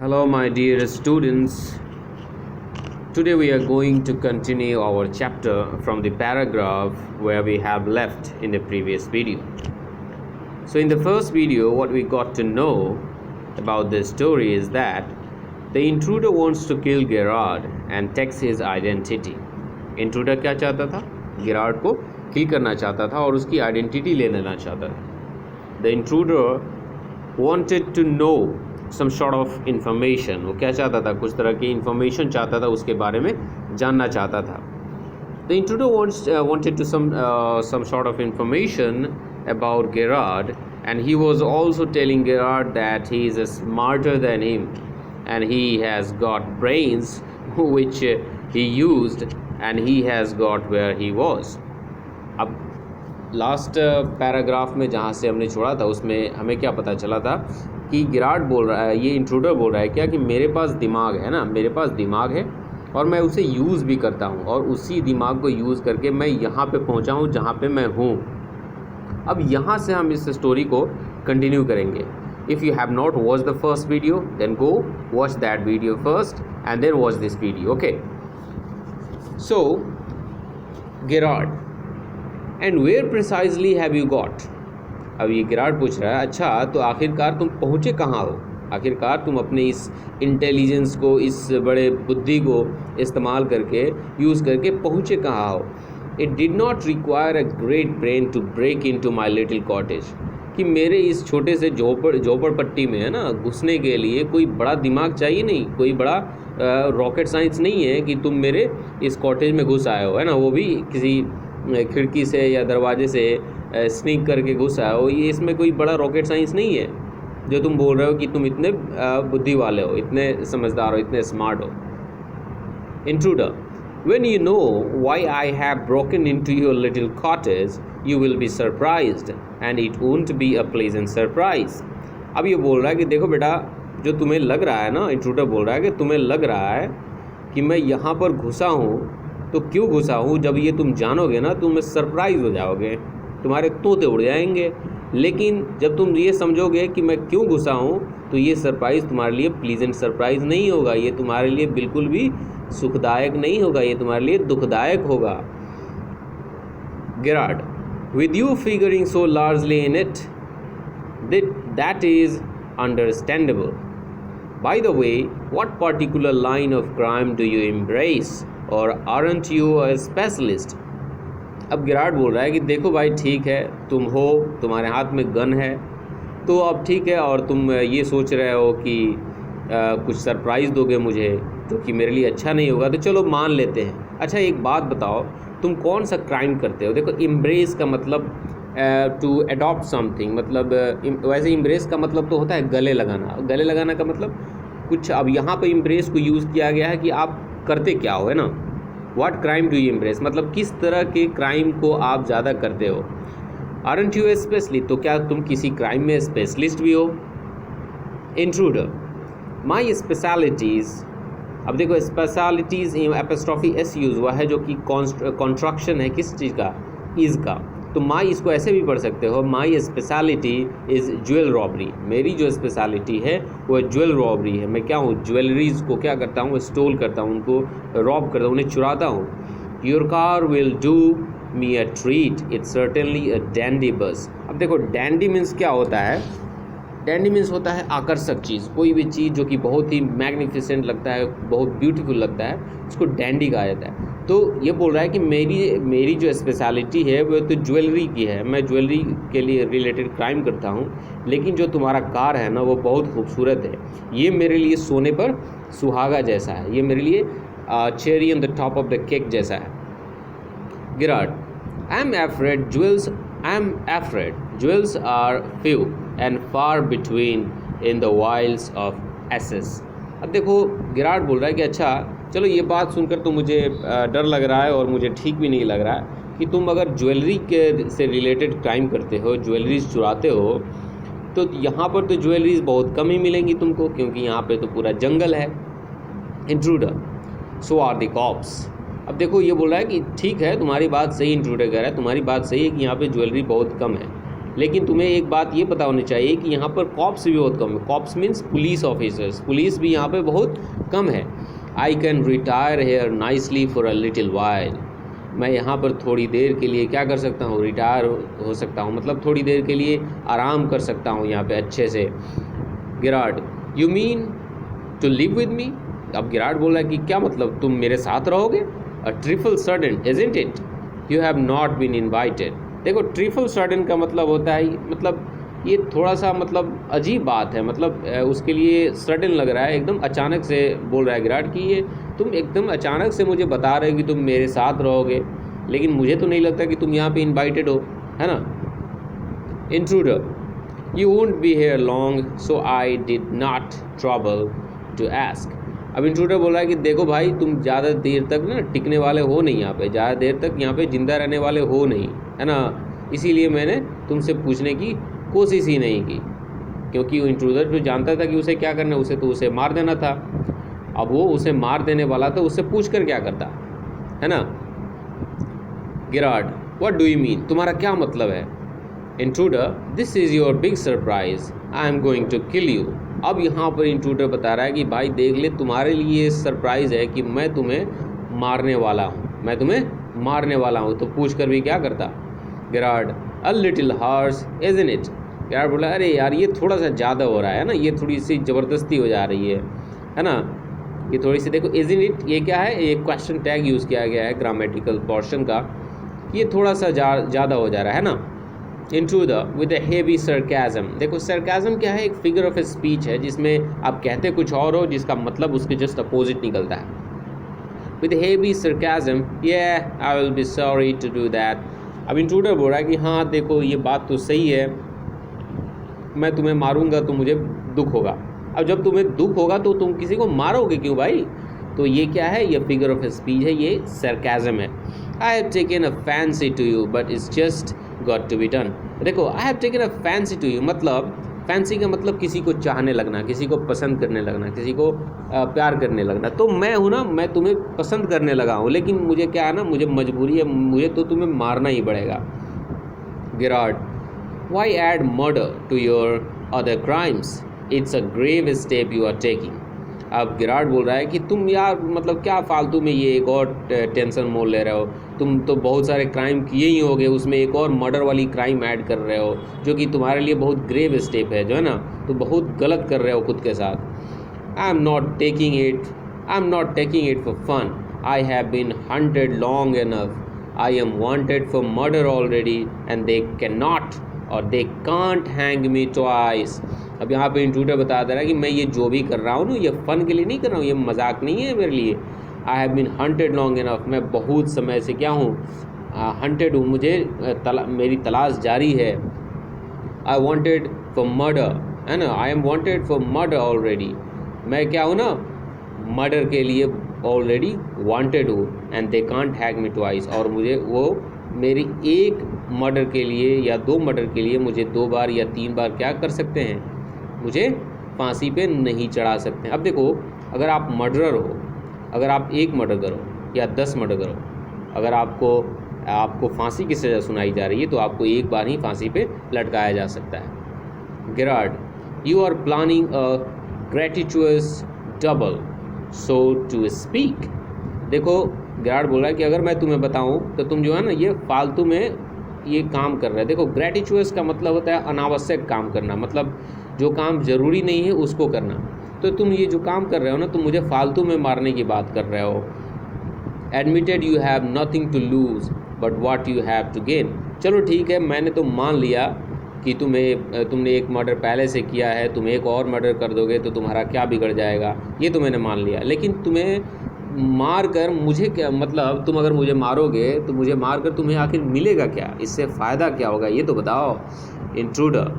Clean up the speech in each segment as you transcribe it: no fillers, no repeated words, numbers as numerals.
Hello, my dear students. Today we are going to continue our chapter from the paragraph where we have left in the previous video. So, in the first video, what we got to know about this story is that the intruder wants to kill Gerard and takes his identity. Intruder क्या चाहता था? Gerard को kill करना चाहता था और उसकी identity ले लेना चाहता था. The intruder wanted to know some sort of information. वो क्या चाहता था? कुछ तरह की information चाहता था, उसके बारे में जानना चाहता था. The intruder wanted to some sort of information about Gerard, and he was also telling Gerard that he is smarter than him and he has got brains which he used and he has got where he was. अब last paragraph में जहाँ से हमने छोड़ा था उसमें हमें क्या पता चला था कि गिरार्ड बोल रहा है, ये इंट्रूडर बोल रहा है क्या कि मेरे पास दिमाग है ना, मेरे पास दिमाग है और मैं उसे यूज़ भी करता हूँ और उसी दिमाग को यूज़ करके मैं यहाँ पे पहुँचा हूँ जहाँ पे मैं हूँ. अब यहाँ से हम इस स्टोरी को कंटिन्यू करेंगे. If you have not watch the first video then go watch that video first and then watch this video. Okay, so Gerard, and where precisely have you got. अब ये गिरार्ड पूछ रहा है, अच्छा तो आखिरकार तुम पहुँचे कहाँ हो, आखिरकार तुम अपने इस इंटेलिजेंस को, इस बड़े बुद्धि को इस्तेमाल करके, यूज़ करके पहुँचे कहाँ हो. It did not require a great brain to break in to my little cottage. कि मेरे इस छोटे से झोपड़पट्टी में है ना घुसने के लिए कोई बड़ा दिमाग चाहिए नहीं, कोई बड़ा रॉकेट साइंस नहीं है कि तुम मेरे इस कॉटेज में घुस आए हो, है ना, वो भी किसी खिड़की से या दरवाजे से स्नीक करके घुस आए हो. ये इसमें कोई बड़ा रॉकेट साइंस नहीं है जो तुम बोल रहे हो कि तुम इतने बुद्धि वाले हो, इतने समझदार हो, इतने स्मार्ट हो. Intruder, when you know why I have broken into your little cottage, you will be surprised and it won't be a pleasant surprise. अब ये बोल रहा है कि देखो बेटा, जो तुम्हें लग रहा है ना, इंट्रूडर बोल रहा है कि तुम्हें लग रहा है कि मैं यहाँ पर घुसा हूँ, तो क्यों घुसा हूँ, जब ये तुम जानोगे ना तुम सरप्राइज़ हो जाओगे, तुम्हारे तोते उड़ जाएंगे. लेकिन जब तुम ये समझोगे कि मैं क्यों घुसा हूँ तो ये सरप्राइज़ तुम्हारे लिए प्लीजेंट सरप्राइज़ नहीं होगा, ये तुम्हारे लिए बिल्कुल भी सुखदायक नहीं होगा, ये तुम्हारे लिए दुखदायक होगा. Gerard, with you figuring so largely in it, that is understandable. By the way, what particular line of crime do you embrace or aren't you a specialist. अब गिरार्ड बोल रहा है कि देखो भाई, ठीक है, तुम हो, तुम्हारे हाथ में गन है, तो अब ठीक है, और तुम ये सोच रहे हो कि कुछ सरप्राइज़ दोगे मुझे जो कि मेरे लिए अच्छा नहीं होगा, तो चलो मान लेते हैं. अच्छा एक बात बताओ, तुम कौन सा क्राइम करते हो. देखो, इम्ब्रेस का मतलब टू अडॉप्ट समथिंग, मतलब वैसे इम्ब्रेस का मतलब तो होता है गले लगाना. गले लगाना का मतलब कुछ, अब यहाँ पर इम्ब्रेस को यूज़ किया गया है कि आप करते क्या हो, है ना. What crime do you embrace, मतलब किस तरह के क्राइम को आप ज़्यादा करते हो. आरंट यू स्पेशलिस्ट, तो क्या तुम किसी क्राइम में स्पेशलिस्ट भी हो. इंट्रूडर, माई स्पेशलिटीज़. अब देखो, स्पेशलिटीज़ एपोस्ट्रोफी एस यूज़ हुआ है जो कि कॉन्ट्रक्शन है किस चीज़ का, इज़ का. तो माई इसको ऐसे भी पढ़ सकते हो, my speciality is jewel robbery. मेरी जो स्पेशलिटी है वो ज्वेल रॉबरी है. मैं क्या हूँ, ज्वेलरीज को क्या करता हूँ, स्टोल करता हूँ, उनको रॉब करता हूँ, उन्हें चुराता हूँ. Your car will do me a treat, it's certainly a dandy बस. अब देखो, डैंडी मीन्स क्या होता है. डैंडी मीन्स होता है आकर्षक चीज़, कोई भी चीज़ जो कि बहुत ही मैग्निफिसेंट लगता है, बहुत ब्यूटीफुल लगता है, उसको डैंडी कहा जाता है. तो ये बोल रहा है कि मेरी जो स्पेशलिटी है वो तो ज्वेलरी की है, मैं ज्वेलरी के लिए रिलेटेड क्राइम करता हूँ. लेकिन जो तुम्हारा कार है ना वो बहुत खूबसूरत है, ये मेरे लिए सोने पर सुहागा जैसा है, ये मेरे लिए cherry on the top of the cake जैसा है. Gerard, I am afraid jewels are few and far between in the wilds of Essex. अब देखो, गिरार्ड बोल रहा है कि अच्छा चलो, ये बात सुनकर तो मुझे डर लग रहा है और मुझे ठीक भी नहीं लग रहा है कि तुम अगर ज्वेलरी के से रिलेटेड क्राइम करते हो, ज्वेलरीज चुराते हो, तो यहाँ पर तो ज्वेलरीज बहुत कम ही मिलेंगी तुमको, क्योंकि यहाँ पे तो पूरा जंगल है. Intruder, so are the cops. अब देखो, ये बोल रहा है कि ठीक है, तुम्हारी बात सही, इंट्रूडर कह रहा है तुम्हारी बात सही है कि यहाँ पे ज्वेलरी बहुत कम है, लेकिन तुम्हें एक बात ये पता होनी चाहिए कि यहाँ पर कॉप्स भी बहुत कम है। Cops means police officers, police भी यहाँ पे बहुत कम है। I can retire here nicely for a little while, मैं यहाँ पर थोड़ी देर के लिए क्या कर सकता हूँ, रिटायर हो सकता हूँ, मतलब थोड़ी देर के लिए आराम कर सकता हूँ यहाँ पे अच्छे से। Gerard, you mean to live with me? अब गिराड बोल रहा है कि क्या मतलब, तुम मेरे साथ रहोगे? A trifle sudden isn't it, you have not been invited. देखो ट्रिफल सडन का मतलब होता है, मतलब ये थोड़ा सा मतलब अजीब बात है, मतलब उसके लिए सडन लग रहा है, एकदम अचानक से बोल रहा है गिराड कि ये तुम एकदम अचानक से मुझे बता रहे हो कि तुम मेरे साथ रहोगे, लेकिन मुझे तो नहीं लगता कि तुम यहाँ पे इनवाइटेड हो, है ना। Intruder, you won't be here long so I did not trouble to ask. अब इंट्रूडर बोल रहा है कि देखो भाई, तुम ज़्यादा देर तक ना टिकने वाले हो नहीं यहाँ पे, ज़्यादा देर तक यहाँ पे ज़िंदा रहने वाले हो नहीं, है ना, इसीलिए मैंने तुमसे पूछने की कोशिश ही नहीं की, क्योंकि वो इंट्रूडर जो जानता था कि उसे क्या करना, उसे तो उसे मार देना था। अब वो उसे मार देने वाला था, उससे पूछ कर क्या करता, है ना। Gerard, what do you mean, तुम्हारा क्या मतलब है? Intruder, this is your big surprise, I am going to kill you. अब यहाँ पर इंट्रूडर बता रहा है कि भाई देख ले, तुम्हारे लिए सरप्राइज़ है कि मैं तुम्हें मारने वाला हूँ, मैं तुम्हें मारने वाला हूँ, तो पूछ कर भी क्या करता। Gerard, a little harsh isn't it. Gerard बोला, अरे यार ये थोड़ा सा ज़्यादा हो रहा है ना, ये थोड़ी सी ज़बरदस्ती हो जा रही है ना, ये थोड़ी सी। देखो इजंट इट ये क्या है, ये क्वेश्चन टैग यूज़ किया गया है ग्रामेटिकल पोर्शन का, ये थोड़ा सा ज़्यादा हो जा रहा है ना। Intruder with a heavy sarcasm, देखो सरकाज़म क्या है, एक फिगर ऑफ स्पीच है जिसमें आप कहते कुछ और हो जिसका मतलब उसके जस्ट अपोजिट निकलता है। With heavy sarcasm, yeah I will be sorry to do that. अब इंट्रूडर बोल रहा है कि हाँ देखो ये बात तो सही है, मैं तुम्हें मारूंगा तो मुझे दुख होगा। अब जब तुम्हें दुख होगा तो तुम किसी को मारोगे क्यों भाई? तो ये क्या है, ये फिगर ऑफ स्पीच है, ये सरकाज़म है। I have taken a fancy to you but it's just got to be done. देखो I have taken a fancy to you, मतलब फैंसी का मतलब किसी को चाहने लगना, किसी को पसंद करने लगना, किसी को प्यार करने लगना। तो मैं हूँ ना, मैं तुम्हें पसंद करने लगा हूँ, लेकिन मुझे क्या है ना, मुझे मजबूरी है, मुझे तो तुम्हें मारना ही पड़ेगा। Gerard, why add murder to your other crimes, it's a grave step you are taking. अब गिराड बोल रहा है कि तुम यार मतलब क्या फालतू में ये एक और टेंशन मोल ले रहे हो, तुम तो बहुत सारे क्राइम किए ही होगे, उसमें एक और मर्डर वाली क्राइम ऐड कर रहे हो, जो कि तुम्हारे लिए बहुत ग्रेव स्टेप है, जो है ना, तो बहुत गलत कर रहे हो खुद के साथ। I am not taking it for fun, I have been hunted long enough, I am wanted for murder already and they can not or they can't hang me twice. अब यहाँ पे इंट्रूडर बता दे रहा है कि मैं ये जो भी कर रहा हूँ ना, ये फ़न के लिए नहीं कर रहा हूँ, ये मजाक नहीं है मेरे लिए। I have been hunted long enough, मैं बहुत समय से क्या हूँ, हंटेड हूँ, मुझे मेरी तलाश जारी है। आई वॉन्टेड फॉर मर्डर, है ना, I am wanted for murder already, मैं क्या हूँ ना, मर्डर के लिए ऑलरेडी वांटेड हूँ। And they can't hang me twice, और मुझे वो मेरी एक मर्डर के लिए या दो मर्डर के लिए मुझे 2 बार या 3 बार क्या कर सकते हैं, मुझे फांसी पे नहीं चढ़ा सकते हैं। अब देखो, अगर आप मर्डरर हो, अगर आप 1 मर्डर करो या 10 मर्डर करो, अगर आपको फांसी की सज़ा सुनाई जा रही है तो आपको 1 बार ही फांसी पे लटकाया जा सकता है। Gerard, you are planning a gratuitous double so to speak. देखो गिराड बोल रहा है कि अगर मैं तुम्हें बताऊं तो तुम जो है ना, ये फालतू में ये काम कर रहे हैं। देखो ग्रेटिट्यूअस का मतलब होता है अनावश्यक काम करना, मतलब जो काम ज़रूरी नहीं है उसको करना। तो तुम ये जो काम कर रहे हो ना, तुम मुझे फालतू में मारने की बात कर रहे हो। Admitted you have nothing to lose but what you have to gain. चलो ठीक है, मैंने तो मान लिया कि तुमने 1 मर्डर पहले से किया है, तुम एक और मर्डर कर दोगे तो तुम्हारा क्या बिगड़ जाएगा, ये तो मैंने मान लिया। लेकिन तुम्हें मार कर मुझे क्या मतलब, तुम अगर मुझे मारोगे तो मुझे मार कर तुम्हें आखिर मिलेगा क्या, इससे फ़ायदा क्या होगा, ये तो बताओ। Intruder,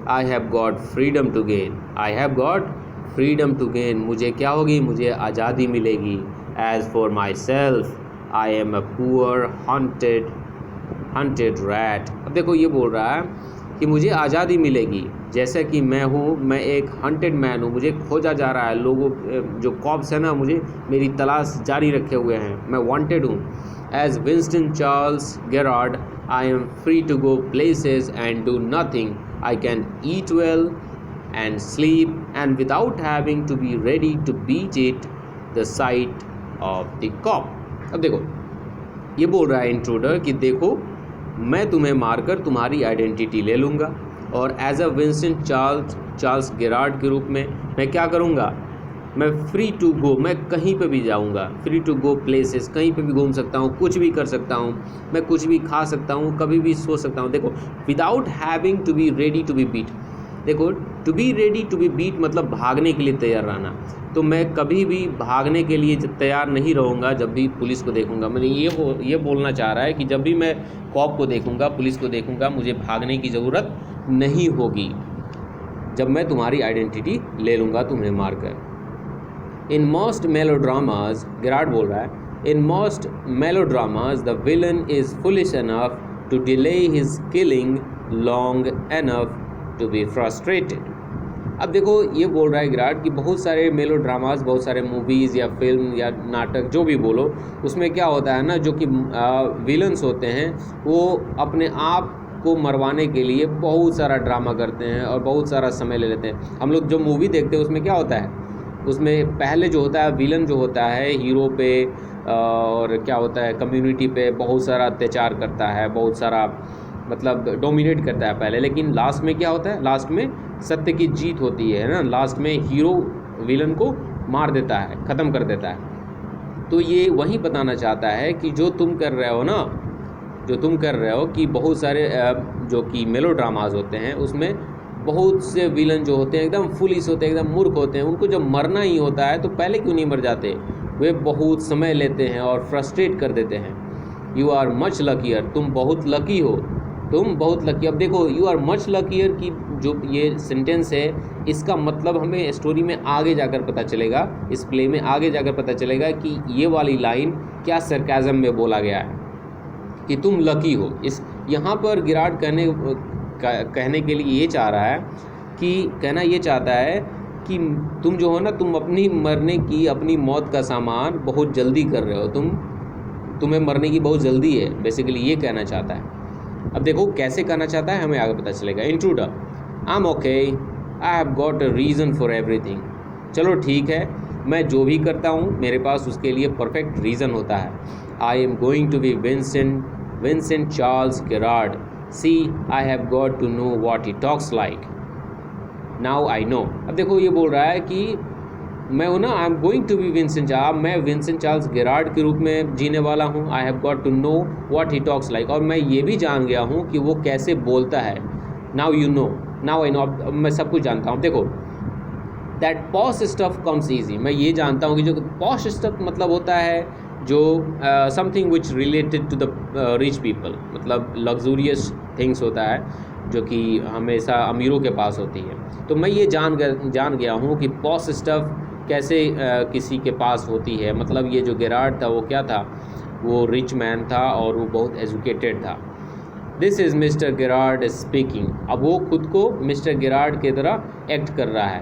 I have got freedom to gain, I have got freedom to gain, मुझे क्या होगी, मुझे आज़ादी मिलेगी। As for myself I am a poor hunted rat. अब देखो ये बोल रहा है कि मुझे आज़ादी मिलेगी, जैसा कि मैं हूँ, मैं एक हंटेड मैन हूँ, मुझे खोजा जा रहा है, लोगों जो कॉप्स है ना, मुझे मेरी तलाश जारी रखे हुए हैं, मैं वांटेड हूँ। As Winston Charles Gerard, I am free to go places and do nothing. I can eat well and sleep and without having to be ready to beat it the sight of the cop. अब देखो ये बोल रहा है intruder कि देखो मैं तुम्हें मारकर तुम्हारी आइडेंटिटी ले लूँगा और as a Winston Charles Gerard के रूप में मैं क्या करूँगा, मैं फ्री टू गो, मैं कहीं पे भी जाऊँगा, फ्री टू गो प्लेसेस, कहीं पे भी घूम सकता हूँ, कुछ भी कर सकता हूँ, मैं कुछ भी खा सकता हूँ, कभी भी सो सकता हूँ। देखो without having to be ready to be beat, देखो to be ready to be beat मतलब भागने के लिए तैयार रहना। तो मैं कभी भी भागने के लिए तैयार नहीं रहूँगा जब भी पुलिस को देखूँगा। मैंने ये बोलना चाह रहा है कि जब भी मैं कॉप को देखूँगा, पुलिस को देखूँगा, मुझे भागने की ज़रूरत नहीं होगी जब मैं तुम्हारी आइडेंटिटी ले लूँगा तुम्हें मारकर। इन मोस्ट मेलोड्रामाज, गेरार्ड बोल रहा है, in most melodramas the villain is foolish enough to delay his killing long enough to be frustrated. अब देखो ये बोल रहा है गेरार्ड कि बहुत सारे मेलोड्रामाज, बहुत सारे मूवीज़ या फिल्म या नाटक जो भी बोलो, उसमें क्या होता है ना, जो कि विलन्स होते हैं वो अपने आप को मरवाने के लिए बहुत सारा ड्रामा करते हैं और बहुत सारा समय ले लेते हैं। हम लोग जो मूवी देखते हैं उसमें क्या होता है, उसमें पहले जो होता है विलन जो होता है हीरो पे और क्या होता है कम्युनिटी पे बहुत सारा अत्याचार करता है, बहुत सारा मतलब डोमिनेट करता है पहले, लेकिन लास्ट में क्या होता है, लास्ट में सत्य की जीत होती है ना, लास्ट में हीरो विलन को मार देता है, ख़त्म कर देता है। तो ये वही बताना चाहता है कि जो तुम कर रहे हो ना, जो तुम कर रहे हो कि बहुत सारे जो कि मेलोड्रामाज होते हैं उसमें बहुत से विलन जो होते हैं एकदम फुलिश होते हैं, एकदम मूर्ख होते हैं, उनको जब मरना ही होता है तो पहले क्यों नहीं मर जाते, वे बहुत समय लेते हैं और फ्रस्ट्रेट कर देते हैं। यू आर मच लकीयर, तुम बहुत लकी हो, तुम बहुत लकी। अब देखो यू आर मच लकीयर की जो ये सेंटेंस है इसका मतलब हमें स्टोरी में आगे जाकर पता चलेगा, इस प्ले में आगे जाकर पता चलेगा कि ये वाली लाइन क्या सरकाज़म में बोला गया है कि तुम लकी हो। इस यहाँ पर गेरार्ड कहने के लिए ये चाह रहा है कि कहना ये चाहता है कि तुम जो हो ना, तुम अपनी मरने की, अपनी मौत का सामान बहुत जल्दी कर रहे हो, तुम्हें मरने की बहुत जल्दी है, बेसिकली ये कहना चाहता है। अब देखो कैसे कहना चाहता है हमें आगे पता चलेगा। Intruder, I am okay, I have got a reason for everything. चलो ठीक है, मैं जो भी करता हूँ मेरे पास उसके लिए परफेक्ट रीज़न होता है। I am going to be Vincent Charles Gerard. See, I have got to know what he talks like. Now I know. अब देखो ये बोल रहा है कि मैं हूँ ना, I am going to be Vincent Charles, मैं विंसेंट चार्ल्स गेरार्ड के रूप में जीने वाला हूँ। I have got to know what he talks like, और मैं ये भी जान गया हूँ कि वो कैसे बोलता है। Now you know, now I know, अब मैं सब कुछ जानता हूँ। देखो that posh stuff comes easy, मैं ये जानता हूँ कि जो पॉश स्टफ मतलब होता है जो something which related to the rich people, मतलब लग्जूरियस थिंग्स होता है जो कि हमेशा अमीरों के पास होती है। तो मैं ये जान गया हूँ कि पॉश स्टफ कैसे किसी के पास होती है। मतलब ये जो गेरार्ड था वो क्या था, वो रिच मैन था और वो बहुत एजुकेटेड था। This is mister Gerard speaking, अब वो खुद को मिस्टर गेरार्ड की तरह एक्ट कर रहा है।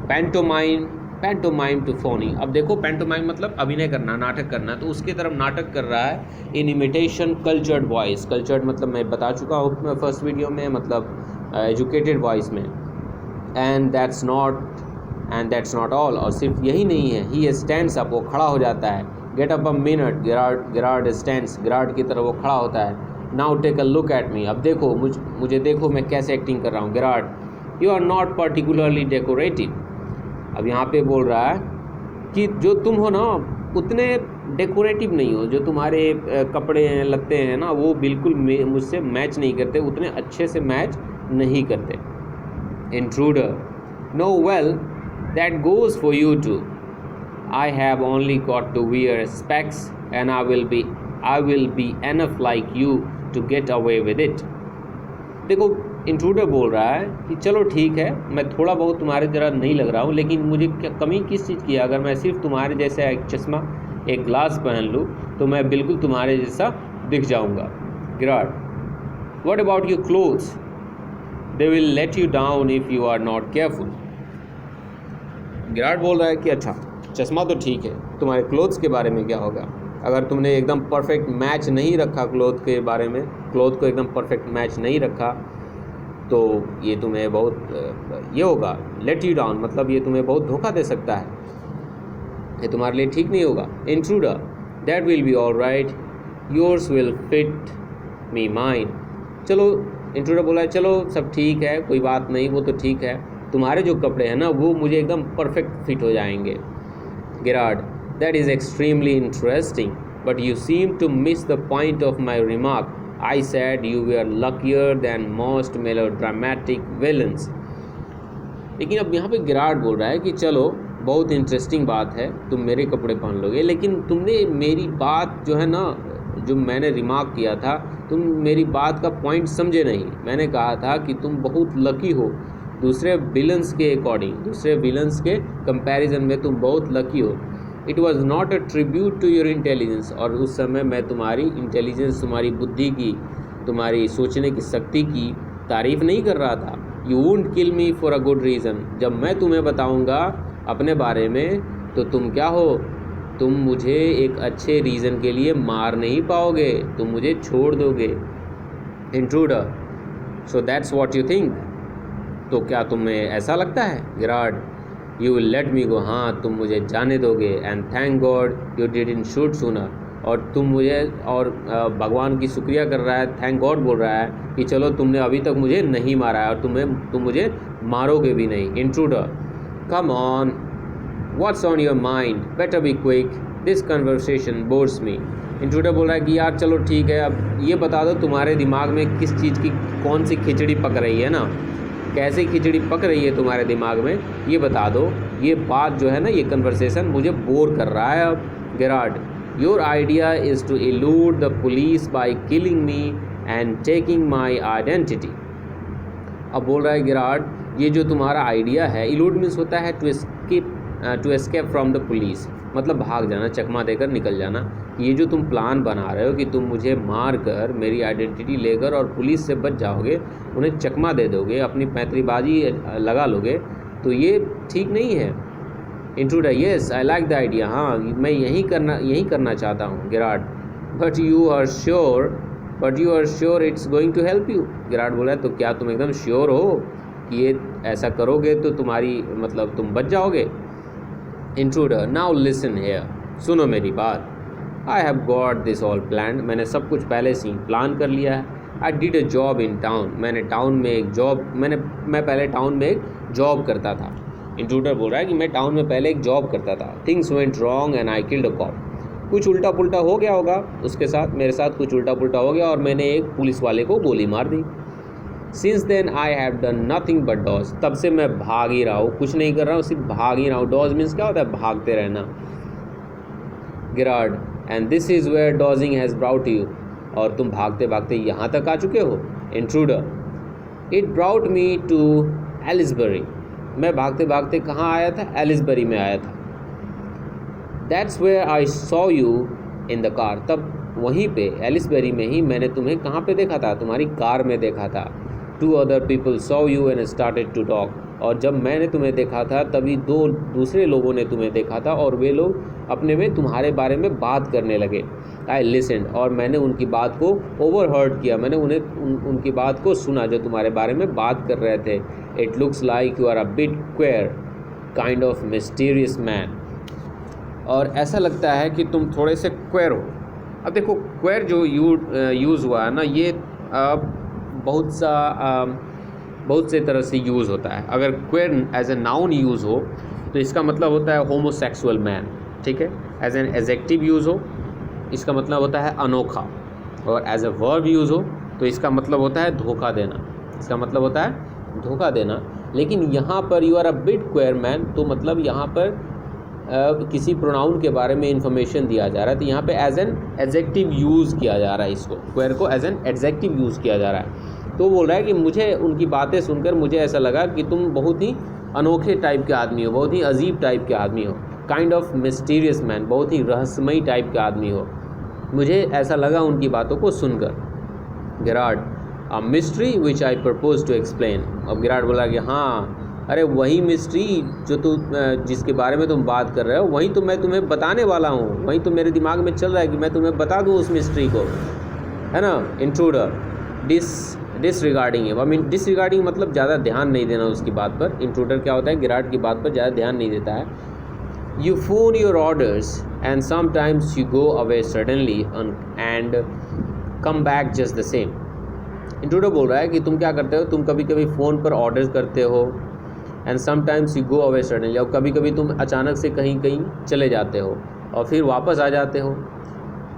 पैंटोमाइम टू फोनी, अब देखो पैंटोमाइम मतलब अभिनय करना, नाटक करना, तो उसकी तरफ नाटक कर रहा है। इन इमिटेशन कल्चर्ड वॉइस, कल्चर्ड मतलब मैं बता चुका हूँ फर्स्ट वीडियो में, मतलब एजुकेटेड वॉइस में। एंड दैट्स नॉट ऑल, और सिर्फ यही नहीं है। ही स्टैंड्स अप, वो खड़ा हो जाता है। Get up a minute, Gerard stands, Gerard की तरफ वो खड़ा होता है। Now take a look at me, अब देखो मुझे देखो मैं कैसे एक्टिंग कर रहा हूँ। Gerard, you are not particularly decorative, अब यहाँ पे बोल रहा है कि जो तुम हो ना उतने डेकोरेटिव नहीं हो, जो तुम्हारे कपड़े हैं, लगते हैं ना, वो बिल्कुल मुझसे मैच नहीं करते, उतने अच्छे से मैच नहीं करते। Intruder, no well that goes for you too, I have only got to wear specs and I will be enough like you to get away with it. देखो इंट्रूडर बोल रहा है कि चलो ठीक है, मैं थोड़ा बहुत तुम्हारे तरह नहीं लग रहा हूँ, लेकिन मुझे क्या कमी किस चीज़ की है? अगर मैं सिर्फ तुम्हारे जैसा एक चश्मा, एक ग्लास पहन लूँ तो मैं बिल्कुल तुम्हारे जैसा दिख जाऊँगा। Gerard, what about your clothes, they will let you down if you are not careful. Gerard बोल रहा है कि अच्छा चश्मा तो ठीक है, तुम्हारे क्लोथ्स के बारे में क्या होगा? अगर तुमने एकदम परफेक्ट मैच नहीं रखा क्लोथ के बारे में, क्लोथ को एकदम परफेक्ट मैच नहीं रखा, तो ये तुम्हें बहुत ये होगा, लेट यू डाउन, मतलब ये तुम्हें बहुत धोखा दे सकता है, ये तुम्हारे लिए ठीक नहीं होगा। Intruder, that will be all right, yours will fit me mine. चलो, इंट्रूडर बोला है चलो सब ठीक है, कोई बात नहीं, वो तो ठीक है, तुम्हारे जो कपड़े हैं ना वो मुझे एकदम परफेक्ट फिट हो जाएंगे। Gerard, that is extremely interesting, but you seem to miss the point of my remark. I said you were luckier than most melodramatic villains. लेकिन अब यहाँ पे गिरार्ड बोल रहा है कि चलो बहुत इंटरेस्टिंग बात है, तुम मेरे कपड़े पहन लोगे, लेकिन तुमने मेरी बात जो है ना, जो मैंने रिमार्क किया था, तुम मेरी बात का पॉइंट समझे नहीं। मैंने कहा था कि तुम बहुत लकी हो, दूसरे विलन्स के अकॉर्डिंग, दूसरे विलन्स के कंपैरिजन में तुम बहुत लकी हो। It was not a tribute to your intelligence, और उस समय मैं तुम्हारी इंटेलिजेंस, तुम्हारी बुद्धि की, तुम्हारी सोचने की शक्ति की तारीफ़ नहीं कर रहा था। You won't kill me for a good reason. जब मैं तुम्हें बताऊंगा अपने बारे में तो तुम क्या हो, तुम मुझे एक अच्छे रीज़न के लिए मार नहीं पाओगे, तुम मुझे छोड़ दोगे। Intruder, so that's what you think, तो क्या तुम्हें ऐसा लगता है? गिरार्ड, यू विल लेट मी गो, हाँ तुम मुझे जाने दोगे। And thank God you didn't shoot sooner, और तुम मुझे, और भगवान की शुक्रिया कर रहा है, थैंक गॉड बोल रहा है कि चलो तुमने अभी तक मुझे नहीं मारा है और तुम मुझे मारोगे भी नहीं। Intruder, come on, what's on your mind, better be quick, this conversation bores me. Intruder बोल रहा है कि यार चलो ठीक है, अब ये बता दो तुम्हारे दिमाग में किस चीज़ की कौन सी खिचड़ी पक रही है ना, कैसे खिचड़ी पक रही है तुम्हारे दिमाग में, ये बता दो। ये बात जो है ना, ये कन्वर्सेशन मुझे बोर कर रहा है अब। Gerard, your idea is to elude the police by killing me and taking my identity. अब बोल रहा है गिरार्ड, ये जो तुम्हारा आइडिया है, इलूड मीन्स होता है to escape from the police, मतलब भाग जाना, चकमा देकर निकल जाना। ये जो तुम प्लान बना रहे हो कि तुम मुझे मार कर, मेरी आइडेंटिटी लेकर और पुलिस से बच जाओगे, उन्हें चकमा दे दोगे, अपनी पैंतरीबाजी लगा लोगे, तो ये ठीक नहीं है। Intruder, yes I like the idea, हाँ मैं यही करना चाहता हूँ। Girard, but you are sure it's going to help you. Girard बोला, तो क्या तुम एकदम श्योर हो कि ये ऐसा करोगे तो तुम्हारी, मतलब तुम बच जाओगे? इंट्रूडर, नाउ लिसन हेयर, सुनो मेरी बात। आई have got this all plan, मैंने सब कुछ पहले से ही प्लान कर लिया है। I did a job in town, मैं पहले टाउन में एक जॉब करता था। इंट्रूडर बोल रहा है कि मैं टाउन में पहले एक जॉब करता था। Things went wrong and I killed a cop, कुछ उल्टा पुल्टा हो गया होगा उसके साथ, मेरे साथ कुछ उल्टा पुल्टा हो गया और मैंने एक पुलिस वाले को गोली मार दी। Since then I have done nothing but dodge, तब से मैं भाग ही रहा हूँ, कुछ नहीं कर रहा हूँ, सिर्फ भाग ही रहा हूँ। डॉज मीन्स क्या होता है? भागते रहना। Girard, and this is where dodging has brought you, और तुम भागते भागते यहाँ तक आ चुके हो। Intruder, it brought me to Aylesbury, मैं भागते भागते कहाँ आया था? एलिसबरी में आया था। That's where I saw you in the car, तब वहीं पे एलिसबरी में ही मैंने तुम्हें कहाँ पे देखा था? तुम्हारी कार में देखा था। Two other people saw you and started to talk, और जब मैंने तुम्हें देखा था तभी दो दूसरे लोगों ने तुम्हें देखा था और वे लोग अपने में तुम्हारे बारे में बात करने लगे। आई लिसन्ड, और मैंने उनकी बात को ओवरहर्ड किया, मैंने उनकी बात को सुना जो तुम्हारे बारे में बात कर रहे थे। It looks like you are a bit queer, kind of mysterious man, और ऐसा लगता है कि तुम थोड़े से क्वेयर हो। अब देखो, क्वेयर जो यूज़ हुआ है ना, ये बहुत से तरह से यूज़ होता है। अगर queer as a noun use हो तो इसका मतलब होता है होमोसेक्सुअल मैन, ठीक है। एज एन एडजेक्टिव यूज़ हो, इसका मतलब होता है अनोखा, और एज ए वर्ब यूज़ हो तो इसका मतलब होता है धोखा देना, इसका मतलब होता है धोखा देना। लेकिन यहाँ पर you are a bit queer man, तो मतलब यहाँ पर किसी प्रोनाउन के बारे में इंफॉर्मेशन दिया जा रहा है, तो यहाँ पे एज एन एडजेक्टिव यूज़ किया जा रहा है, इसको क्वेयर को एज एन एडजेक्टिव यूज़ किया जा रहा है। तो बोल रहा है कि मुझे उनकी बातें सुनकर मुझे ऐसा लगा कि तुम बहुत ही अनोखे टाइप के आदमी हो, बहुत ही अजीब टाइप के आदमी हो, काइंड ऑफ मिस्टीरियस मैन, बहुत ही रहस्यमयी टाइप के आदमी हो, मुझे ऐसा लगा उनकी बातों को सुनकर। Girard, a mystery which I propose to explain. अब गिरार्ड बोला कि हाँ, अरे वही मिस्ट्री जो जिसके बारे में तुम बात कर रहे हो वही तो मैं तुम्हें बताने वाला हूँ, वही तो मेरे दिमाग में चल रहा है कि मैं तुम्हें बता दूँ उस मिस्ट्री को, है ना। Intruder, disregarding, I mean disregarding मतलब ज़्यादा ध्यान नहीं देना उसकी बात पर। इंट्रूडर क्या होता है, गिरार्ड की बात पर ज़्यादा ध्यान नहीं देता है। You phone your orders and sometimes you go away suddenly and come back just the same. Intruder बोल रहा है कि तुम क्या करते हो, तुम कभी कभी फ़ोन पर ऑर्डर करते हो and sometimes you go away suddenly, और कभी कभी तुम अचानक से कहीं कहीं चले जाते हो और फिर वापस आ जाते हो,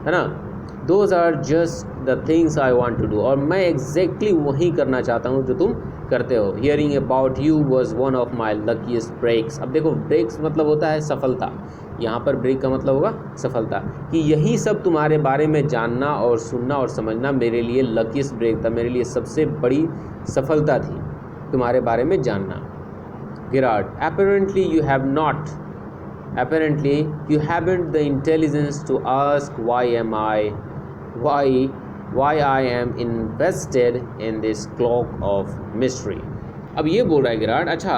है ना। Those are just the things I want to do, और मैं एग्जैक्टली वही करना चाहता हूँ जो तुम करते हो। Hearing about you was one of my luckiest breaks. अब देखो, ब्रेक्स मतलब होता है सफलता, यहाँ पर ब्रेक का मतलब होगा सफलता, कि यही सब तुम्हारे बारे में जानना और सुनना और समझना मेरे लिए लकीस्ट ब्रेक था, मेरे लिए सबसे बड़ी सफलता थी तुम्हारे बारे में जानना। गिरार्ड, apparently you haven't the intelligence to ask why I am invested in this cloak of mystery. अब ये बोल रहा है गिरार्ड, अच्छा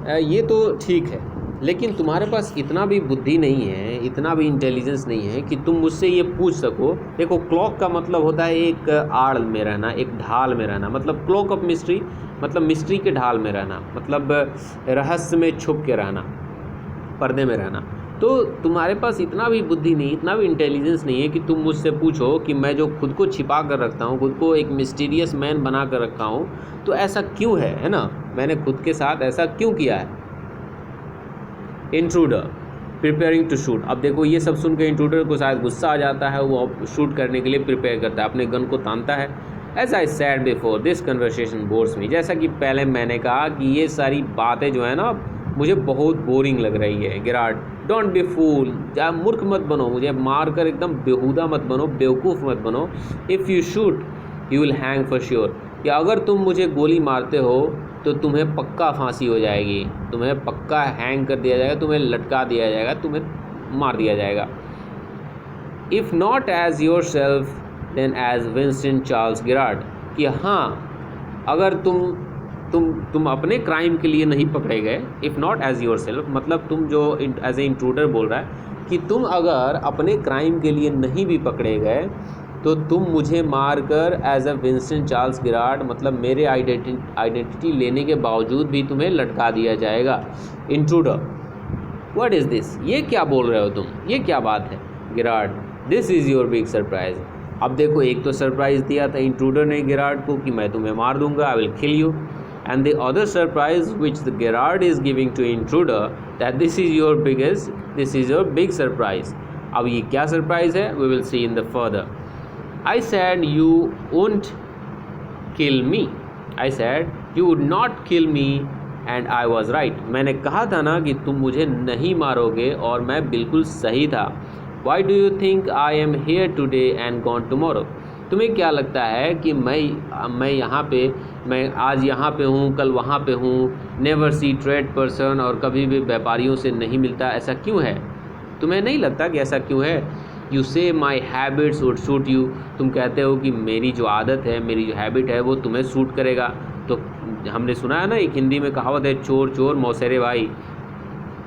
ये तो ठीक है, लेकिन तुम्हारे पास इतना भी बुद्धि नहीं है, इतना भी इंटेलिजेंस नहीं है कि तुम मुझसे ये पूछ सको। देखो, क्लॉक का मतलब होता है एक आड़ में रहना, एक ढाल में रहना, मतलब क्लॉक ऑफ मिस्ट्री मतलब मिस्ट्री के ढाल में रहना, मतलब रहस्य में छुप के रहना, पर्दे में रहना। तो तुम्हारे पास इतना भी बुद्धि नहीं, इतना भी इंटेलिजेंस नहीं है कि तुम मुझसे पूछो कि मैं जो खुद को छिपा कर रखता हूँ, खुद को एक मिस्टीरियस मैन बना कर रखा हूँ, तो ऐसा क्यों है ना, मैंने खुद के साथ ऐसा क्यों किया है। Intruder, preparing to shoot. अब देखो, ये सब सुन के इंट्रूडर को शायद गुस्सा आ जाता है, वो शूट करने के लिए प्रिपेयर करता है, अपने गन को तानता है। As I said before, this conversation bores me. जैसा कि पहले मैंने कहा कि ये सारी बातें जो है ना मुझे बहुत बोरिंग लग रही है। गिरार्ड, डोंट बी फूल, मूर्ख मत बनो, मुझे मार कर एकदम बेहुदा मत बनो, बेवकूफ़ मत बनो। If you shoot you will hang for sure, कि अगर तुम मुझे गोली मारते हो तो तुम्हें पक्का फांसी हो जाएगी, तुम्हें पक्का हैंग कर दिया जाएगा, तुम्हें लटका दिया जाएगा, तुम्हें मार दिया जाएगा। If not as yourself then as Winston Charles Girard, कि हाँ, अगर तुम अपने क्राइम के लिए नहीं पकड़े गए, if not as yourself मतलब तुम जो एज ए इंट्रूडर बोल रहा है कि तुम अगर अपने क्राइम के लिए नहीं भी पकड़े गए तो तुम मुझे मारकर एज अ विंस्टन चार्ल्स गिरार्ड मतलब मेरे आइडेंटिटी लेने के बावजूद भी तुम्हें लटका दिया जाएगा। इंट्रूडर, व्हाट इज़ दिस, ये क्या बोल रहे हो तुम, ये क्या बात है। Girard, this is your big surprise. अब देखो, एक तो सरप्राइज़ दिया था इंट्रूडर ने गिरार्ड को कि मैं तुम्हें मार दूंगा, I will kill you, and the other surprise which the Gerard is giving to intruder that this is your big surprise. अब ये क्या सरप्राइज है, we will see in the further. I said you won't kill me. I said you would not kill me and I was right. मैंने कहा था ना कि तुम मुझे नहीं मारोगे और मैं बिल्कुल सही था. Why do you think I am here today and gone tomorrow? तुम्हें क्या लगता है कि मैं यहाँ पे, मैं आज यहाँ पे हूँ, कल वहाँ पे हूँ, नेवर सी ट्रेड पर्सन, और कभी भी व्यापारियों से नहीं मिलता, ऐसा क्यों है। तुम्हें नहीं लगता कि ऐसा क्यों है। यू से माई हैबिट्स वुड सूट यू, तुम कहते हो कि मेरी जो आदत है, मेरी जो हैबिट है वो तुम्हें सूट करेगा। तो हमने सुना है ना, एक हिंदी में कहावत है, चोर चोर मौसेरे भाई।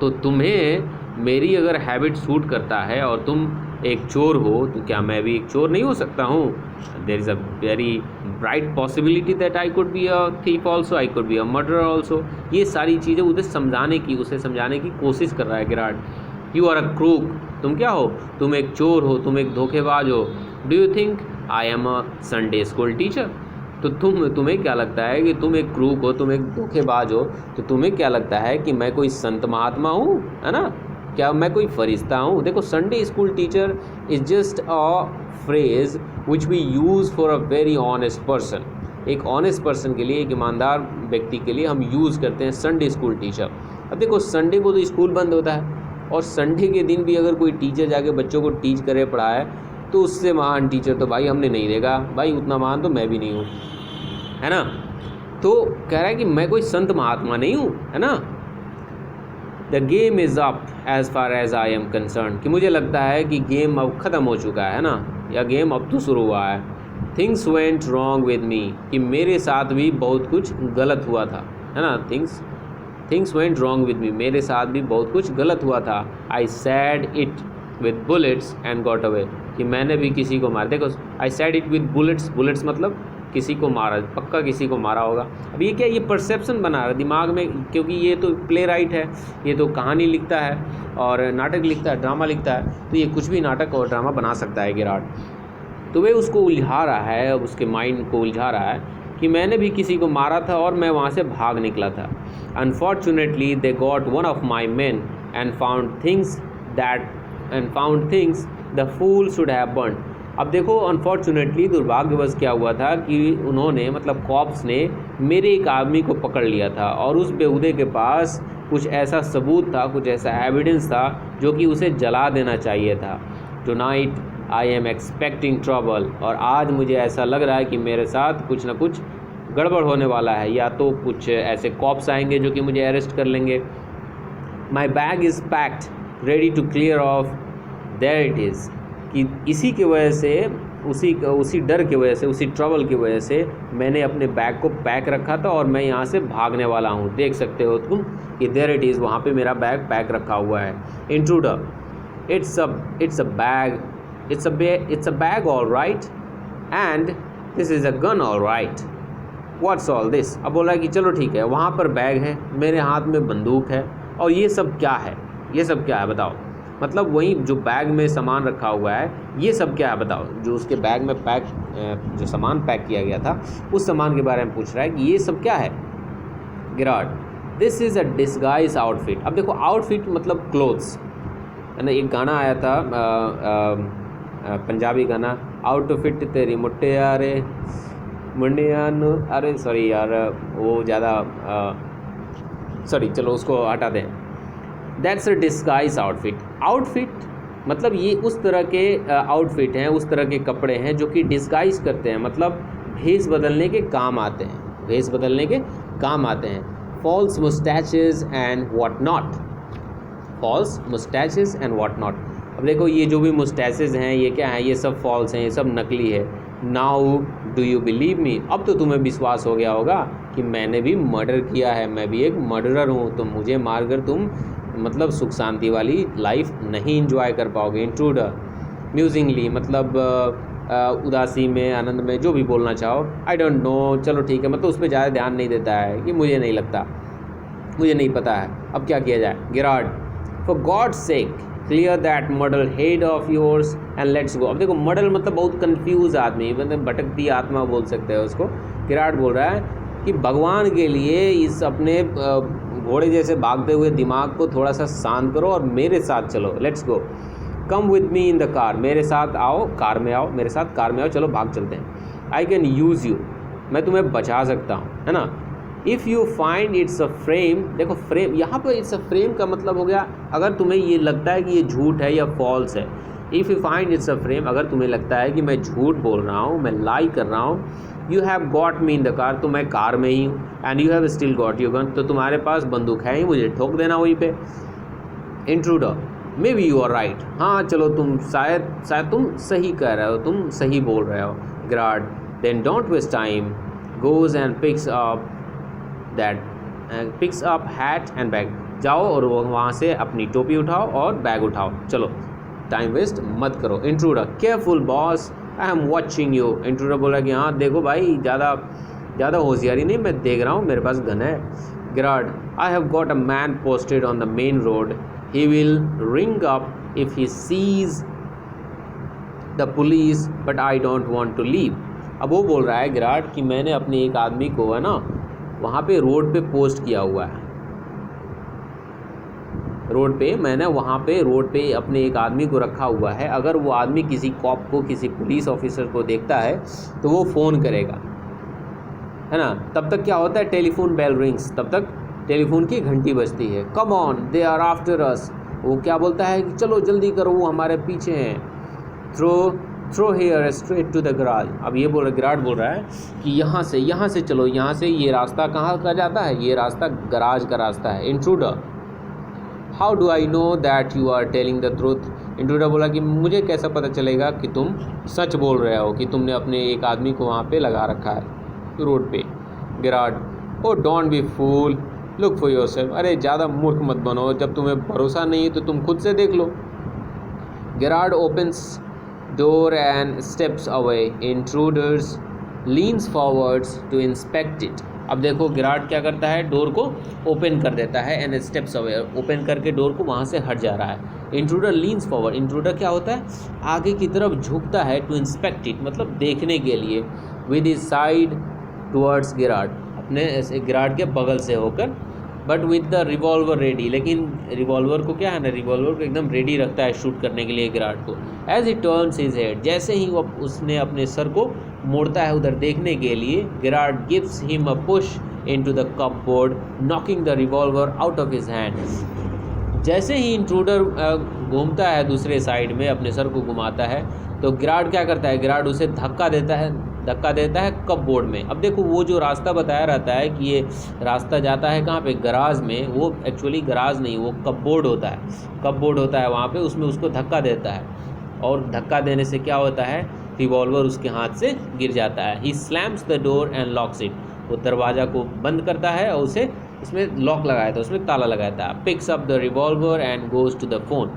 तो तुम्हें मेरी अगर हैबिट सूट करता है और तुम एक चोर हो, तो क्या मैं भी एक चोर नहीं हो सकता हूँ। There is a very bright possibility that I could be a thief also, I could be a murderer also. ये सारी चीज़ें उसे समझाने की कोशिश कर रहा है गिरार्ड। यू आर अ क्रूक, तुम क्या हो, तुम एक चोर हो, तुम एक धोखेबाज हो। Do you think I am a Sunday school teacher, तो तुम्हें क्या लगता है कि तुम एक क्रूक हो, तुम एक धोखेबाज हो, तो तुम्हें क्या लगता है कि मैं कोई संत महात्मा हूँ, है ना, क्या मैं कोई फरिश्ता हूँ। देखो, Sunday school teacher is just a phrase which we use for a very honest person. एक ऑनेस्ट पर्सन के लिए, एक ईमानदार व्यक्ति के लिए हम यूज़ करते हैं संडे स्कूल टीचर। अब देखो, संडे को तो स्कूल बंद होता है, और संडे के दिन भी अगर कोई टीचर जाके बच्चों को टीच करे, पढ़ाए, तो उससे महान टीचर तो भाई हमने नहीं देखा, भाई उतना महान तो मैं भी नहीं हूँ, है ना। तो कह रहा है कि मैं कोई संत महात्मा नहीं हूँ, है ना। The game is up as far as I am concern, कि मुझे लगता है कि गेम अब ख़त्म हो चुका है ना, या गेम अब तो शुरू हुआ है। Things went wrong with me, कि मेरे साथ भी बहुत कुछ गलत हुआ था। है ना, things went wrong with me, मेरे साथ भी बहुत कुछ गलत हुआ था। आई sad it with bullets and got away, कि मैंने भी किसी को मारा। देखो आई सैड इट विद बुलेट्स मतलब किसी को मारा, पक्का किसी को मारा होगा। अब ये क्या, ये परसेप्शन बना रहा है दिमाग में, क्योंकि ये तो प्ले राइट है, ये तो कहानी लिखता है और नाटक लिखता है, ड्रामा लिखता है, तो ये कुछ भी नाटक और ड्रामा बना सकता है गिराड। तो वे उसको उलझा रहा है, उसके माइंड को उलझा रहा है कि मैंने भी किसी को मारा था और मैं वहाँ से भाग निकला था। Unfortunately they got one of my men and found things the fool should have burn. अब देखो अनफॉर्चुनेटली, दुर्भाग्यवश क्या हुआ था कि उन्होंने, मतलब कॉप्स ने मेरे एक आदमी को पकड़ लिया था और उस बेहुदे के पास कुछ ऐसा सबूत था, कुछ ऐसा एविडेंस था जो कि उसे जला देना चाहिए था। Tonight I am expecting trouble, और आज मुझे ऐसा लग रहा है कि मेरे साथ कुछ ना कुछ गड़बड़ होने वाला है, या तो कुछ ऐसे कॉप्स आएंगे जो कि मुझे अरेस्ट कर लेंगे। My bag is packed ready to clear off, there it is, कि इसी की वजह से, उसी डर की वजह से, उसी ट्रबल की वजह से मैंने अपने बैग को पैक रखा था और मैं यहाँ से भागने वाला हूँ। देख सकते हो तुम कि देयर इट इज़, वहाँ पे मेरा बैग पैक रखा हुआ है। Intruder, it's a bag all right and this is a gun all right, what's all this. अब बोला कि चलो ठीक है, वहाँ पर बैग है, मेरे हाथ में बंदूक है, और ये सब क्या है, ये सब क्या है बताओ। मतलब वही जो बैग में सामान रखा हुआ है, ये सब क्या है बताओ। जो उसके बैग में जो सामान पैक किया गया था, उस सामान के बारे में पूछ रहा है कि ये सब क्या है। Girard, this is a disguise outfit. अब देखो आउटफिट मतलब क्लोथ्स, है ना। एक गाना आया था पंजाबी गाना, आउटफिट तेरी मुट्टे यारे मुंडियान, अरे सॉरी यार, वो ज़्यादा सॉरी, चलो उसको हटा दें। दैट्स अ डिस्गाइज आउटफिट मतलब ये उस तरह के आउटफिट हैं, उस तरह के कपड़े हैं जो कि डिस्गाइज करते हैं, मतलब भेष बदलने के काम आते हैं, भेष बदलने के काम आते हैं। False moustaches and what not, false moustaches and what not. अब देखो ये जो भी मुस्टैचेस हैं ये क्या है, ये सब फॉल्स हैं, ये सब नकली है। Now do you believe me, अब तो तुम्हें विश्वास हो गया होगा कि मैंने भी मर्डर किया है, मैं भी एक मर्डरर हूँ, तो मुझे मारकर तुम मतलब सुख शांति वाली लाइफ नहीं इंजॉय कर पाओगे। इंट्रूडर, म्यूजिंगली मतलब उदासी में, आनंद में, जो भी बोलना चाहो। आई डोंट नो, चलो ठीक है, मतलब उस पर ज़्यादा ध्यान नहीं देता है कि मुझे नहीं लगता, मुझे नहीं पता है, अब क्या किया जाए। Girard, for God's sake clear that model head of yours and let's go. अब देखो मॉडल मतलब बहुत कंफ्यूज आदमी, मतलब भटकती आत्मा बोल सकते हैं उसको। गिराड बोल रहा है कि भगवान के लिए इस अपने घोड़े जैसे भागते हुए दिमाग को थोड़ा सा शांत करो और मेरे साथ चलो, let's go, come with me in the car, मेरे साथ आओ, कार में आओ, मेरे साथ कार में आओ, चलो भाग चलते हैं। आई कैन यूज़ यू, मैं तुम्हें बचा सकता हूँ, है ना। If you find it's a frame, देखो फ्रेम यहाँ पर इट्स अ फ्रेम का मतलब हो गया अगर तुम्हें ये लगता है कि ये झूठ है या फॉल्स है। If you find it's a frame, अगर तुम्हें लगता है कि मैं झूठ बोल रहा हूँ, मैं लाई कर रहा हूँ। You have got me in the car, तो मैं कार में ही हूँ। And you have still got your gun, तो तुम्हारे पास बंदूक है ही, मुझे ठोक देना वहीं पे। Intruder, maybe you are right, हाँ चलो तुम शायद तुम सही कह रहे हो, तुम सही बोल रहे हो। Girard, then don't waste time, goes and picks up hat and bag, जाओ और वहाँ से अपनी टोपी उठाओ और बैग उठाओ, चलो टाइम वेस्ट मत करो। Intruder, careful boss, I am watching you. Intruder बोला कि हाँ देखो भाई, ज़्यादा होशियारी नहीं, मैं देख रहा हूँ, मेरे पास गन है। Girard, I have got a man posted on the main road, he will ring up if he sees the police, but I don't want to leave. अब वो बोल रहा है गिराड कि मैंने अपने एक आदमी को, है ना, वहाँ पे रोड पे पोस्ट किया हुआ है, रोड पे मैंने वहाँ पे रोड पे अपने एक आदमी को रखा हुआ है। अगर वो आदमी किसी कॉप को, किसी पुलिस ऑफिसर को देखता है तो वो फ़ोन करेगा, है ना। तब तक क्या होता है, टेलीफोन बेल रिंग्स, तब तक टेलीफोन की घंटी बजती है। Come on, they are after us, वो क्या बोलता है कि चलो जल्दी करो, वो हमारे पीछे हैं। Through here straight to the garage. अब ये गिराड बोल रहा है कि यहाँ से चलो, यहाँ से, ये रास्ता कहाँ का जाता है, ये रास्ता गराज का रास्ता है। Intruder, how do I know that you are telling the truth. Intruder बोला कि मुझे कैसा पता चलेगा कि तुम सच बोल रहे हो, कि तुमने अपने एक आदमी को वहाँ पे लगा रखा है रोड पे। Girard, oh don't be fool, look for yourself. अरे ज़्यादा मूर्ख मत बनो, जब तुम्हें भरोसा नहीं है तो तुम खुद से देख लो। Gerard opens door and steps away, intruders leans forwards to inspect it. अब देखो गेरार्ड क्या करता है, डोर को ओपन कर देता है एंड स्टेप्स अवे, ओपन करके डोर को वहाँ से हट जा रहा है। इंट्रूडर लीन्स फॉरवर्ड, इंट्रूडर क्या होता है, आगे की तरफ झुकता है, टू इंस्पेक्ट इट मतलब देखने के लिए, with his side towards Gerard, अपने ऐसे गेरार्ड के बगल से होकर, but with the revolver ready, लेकिन रिवॉल्वर को क्या है ना, रिवॉल्वर को एकदम रेडी रखता है शूट करने के लिए गेरार्ड को। As it turns his head, जैसे ही वो उसने अपने सर को मोड़ता है उधर देखने के लिए, Gerard gives him a push into the cupboard, knocking the revolver out of his hand. जैसे ही इंट्रूडर घूमता है दूसरे साइड में, अपने सर को घुमाता है, तो गेरार्ड क्या करता है, गेरार्ड उसे धक्का देता है कपबोर्ड में। अब देखो वो जो रास्ता बताया रहता है कि ये रास्ता जाता है कहाँ पे, गराज में, वो एक्चुअली गराज नहीं, वो कपबोर्ड होता है, कपबोर्ड होता है वहाँ पे, उसमें उसको धक्का देता है, और धक्का देने से क्या होता है, रिवॉल्वर उसके हाथ से गिर जाता है। He slams the door and locks it, वो दरवाज़ा को बंद करता है और उसे उसमें लॉक लगाया था, उसमें ताला लगाया था। Picks up the revolver and goes to the phone,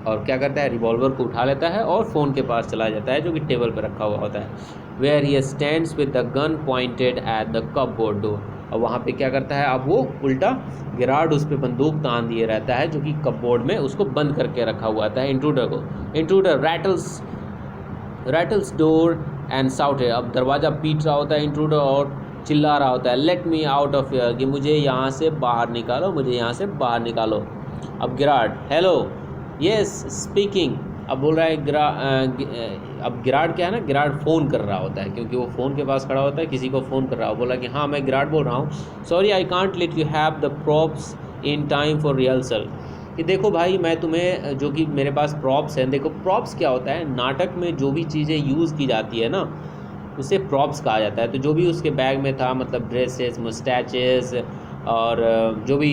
और क्या करता है, रिवॉल्वर को उठा लेता है और फ़ोन के पास चला जाता है जो कि टेबल पर रखा हुआ होता है। Where he stands with the gun pointed at the cupboard door, और वहाँ पे क्या करता है, अब वो उल्टा गेरार्ड उस पर बंदूक तान दिए रहता है जो कि कपबोर्ड में उसको बंद करके रखा हुआ था इंट्रूडर को। Intruder rattles door and shouted, अब दरवाज़ा पीट रहा होता है इंट्रूडर और चिल्ला रहा होता है, let me out of here, कि मुझे यहाँ से बाहर निकालो, मुझे यहाँ से बाहर निकालो। अब गेरार्ड, हेलो, यस स्पीकिंग, अब बोल रहा है अब गेरार्ड क्या है ना, गेरार्ड फ़ोन कर रहा होता है, क्योंकि वो फ़ोन के पास खड़ा होता है, किसी को फ़ोन कर रहा हो, बोला कि हाँ मैं गेरार्ड बोल रहा हूँ, sorry I can't let you have the props in time for rehearsal, कि देखो भाई मैं तुम्हें, जो कि मेरे पास प्रॉप्स हैं, देखो प्रॉप्स क्या होता है, नाटक में जो भी चीज़ें यूज़ की जाती है ना उसे प्रॉप्स कहा जाता है। तो जो भी उसके बैग में था, मतलब ड्रेसेस, मुस्टैचेस और जो भी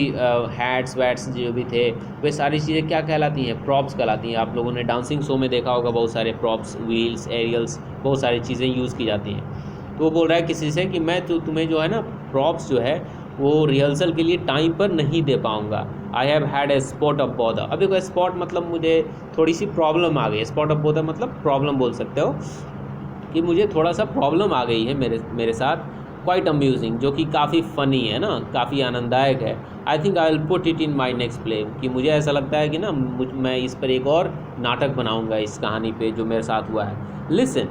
हैट्स वैट्स जो भी थे, वे सारी चीज़ें क्या कहलाती हैं, प्रॉप्स कहलाती हैं। आप लोगों ने डांसिंग शो में देखा होगा, बहुत सारे प्रॉप्स, व्हील्स, एरियल्स, बहुत सारी चीज़ें यूज़ की जाती हैं। तो वो बोल रहा है किसी से कि मैं तो तुम्हें जो है ना प्रॉप्स जो है वो रिहर्सल के लिए टाइम पर नहीं दे पाऊँगा। I have had a spot of bother, अब देखो स्पॉट मतलब मुझे थोड़ी सी प्रॉब्लम आ गई, स्पॉट ऑफ बॉदर मतलब प्रॉब्लम बोल सकते हो, कि मुझे थोड़ा सा प्रॉब्लम आ गई है मेरे साथ, क्वाइट अम्यूजिंग, जो कि काफ़ी फ़नी है ना, काफ़ी आनंददायक है। I think I will put it in my next play, कि मुझे ऐसा लगता है कि ना मैं इस पर एक और नाटक बनाऊंगा, इस कहानी पे जो मेरे साथ हुआ है। Listen,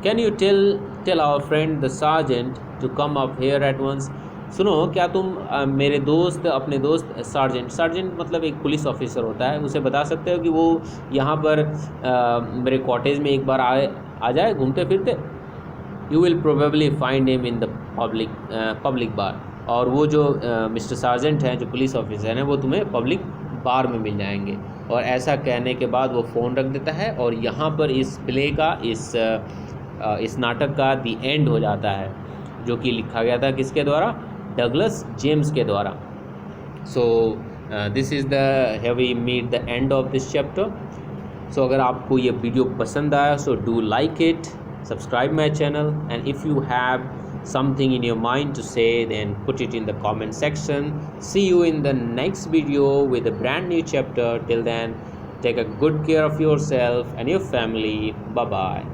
can you tell our friend the sergeant to come up here at once, सुनो क्या तुम मेरे दोस्त, अपने दोस्त सार्जेंट मतलब एक पुलिस ऑफिसर होता है, उसे बता सकते हो कि वो यहाँ पर मेरे कॉटेज में एक बार आ जाए घूमते फिरते। You will probably find him in the public bar, और वो जो मिस्टर सार्जेंट हैं, जो पुलिस ऑफिसर हैं, वो तुम्हें पब्लिक बार में मिल जाएंगे। और ऐसा कहने के बाद वो फ़ोन रख देता है, और यहाँ पर इस प्ले का, इस नाटक का दी एंड हो जाता है, जो कि लिखा गया था किसके द्वारा, डगलस जेम्स के द्वारा। So this is the have we meet the end of this chapter. So अगर आपको ये वीडियो पसंद आया, so do like it, subscribe my channel, and if you have something in your mind to say, then put it in the comment section. See you in the next video with a brand new chapter. Till then, take a good care of yourself and your family. Bye bye.